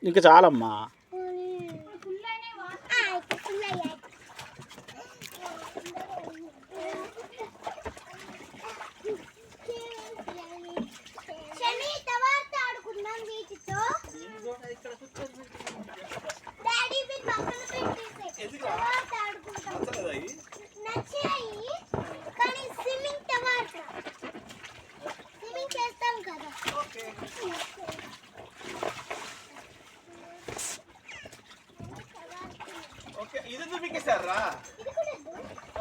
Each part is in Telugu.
ఇంకా చాలమ్మా.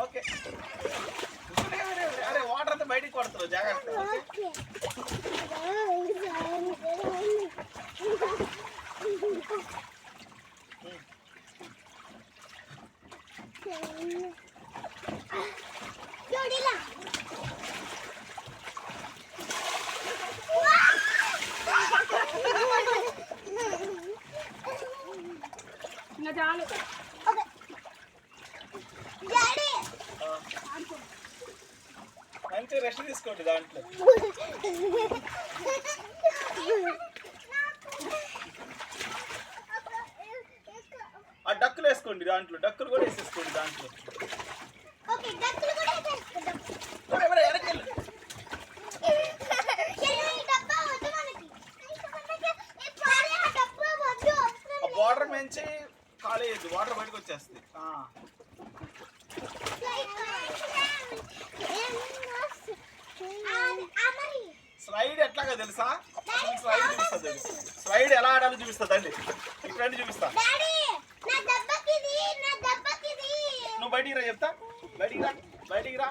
ఓకే అరే వాటర్ అంతా బయటికి కొడతారు జాగ్రత్త. చాలు మంచి రెస్ట్ తీసుకోండి దాంట్లో. ఆ డక్కులు వేసుకోండి దాంట్లో, డక్కులు కూడా వేసేసుకోండి దాంట్లో. వాటర్ మంచి కాలేజ్ వాటర్ బయటకు వచ్చేస్తుంది. స్లైడ్ ఎట్లాగా తెలుసా? స్లైడ్ చూపిస్తుంది. స్లైడ్ ఎలా ఆడాలో చూపిస్తుందండి. ఇక్కడ చూపిస్తా. నువ్వు బయటికి రా చెప్తా. బయటికి రా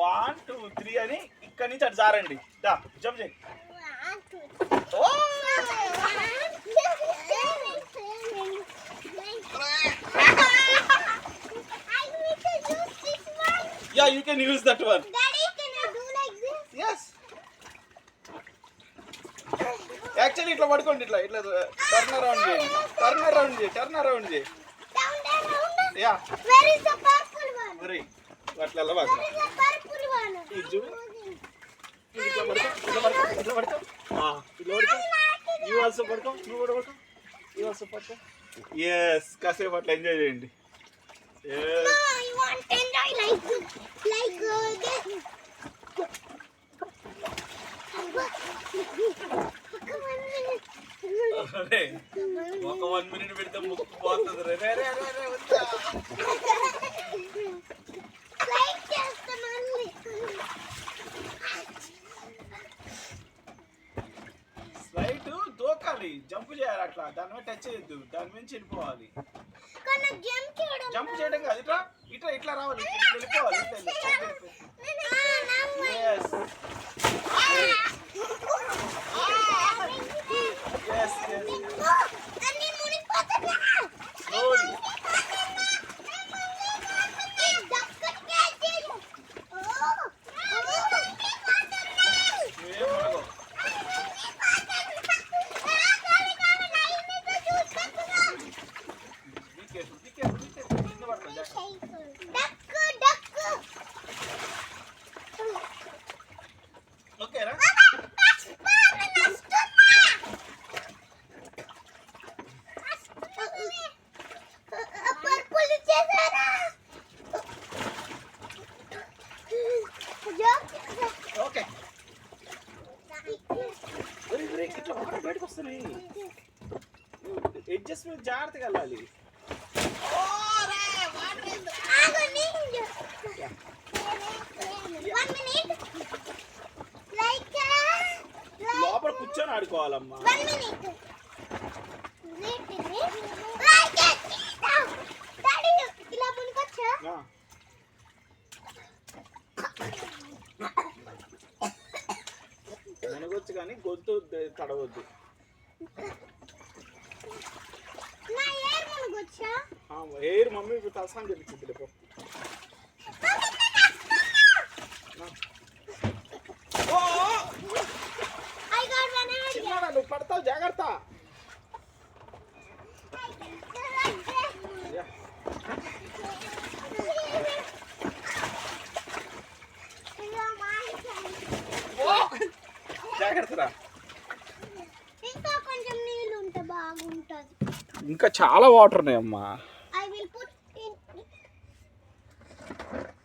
1 2 3 అని ఇక్కడి నుంచి అటు జారండి. దా జంప్ చేయి. Yeah, you can use that one. Daddy, can I do like this? Yes. Actually, itla padkondi itla turn around చేయి. Turn around చేయి. Down. Yeah. Where is the purple one? Very. అట్లా అలా బాగా. Where is the purple one? ఇది చూడు. ఇట్లా పడుకో. ఇట్లా పడుకో. You also పడుకో. నువ్వు కూడా పడుకో. You also పడుకో. Yes, కాసేపు అట్లా ఎంజాయ్ చేయండి. Yes. No, I want to enjoy like this. అరే ఒక 1 minute పెడితే ముక్కు పోతుంది. రే వద్దా. Like చేస్తాం మళ్ళీ. స్లైడ్ దూకాలి, జంప్ చేయాలి. అట్లా దాని మీద టచ్ చేయొద్దు, దాని మీద వెళ్ళిపోవాలి. జంప్ చేయడం కాదు, ఇట్లా రావాలి, వెళ్ళిపోవాలి. ఓకేనా? ఓకే ఇట్లా వాటర్ బయటకు వస్తున్నాయి. ఎడ్జెస్ మీద జాగ్రత్తగా వెళ్ళాలి. లోపల కూర్చొని ఆడుకోవాలమ్మా. మునగొచ్చు కానీ గొంతు తడవద్దు. ఎయిర్ మమ్మీ తలసాని చెప్పింది. చిన్నడా నువ్వు పడతావు, జాగ్రత్త. జాగ్రత్త రా. ఇంకా కొంచెం నీళ్ళు ఉంటే బాగా ఉంటుంది. ఇంకా చాలా వాటర్ ఉన్నాయమ్మా.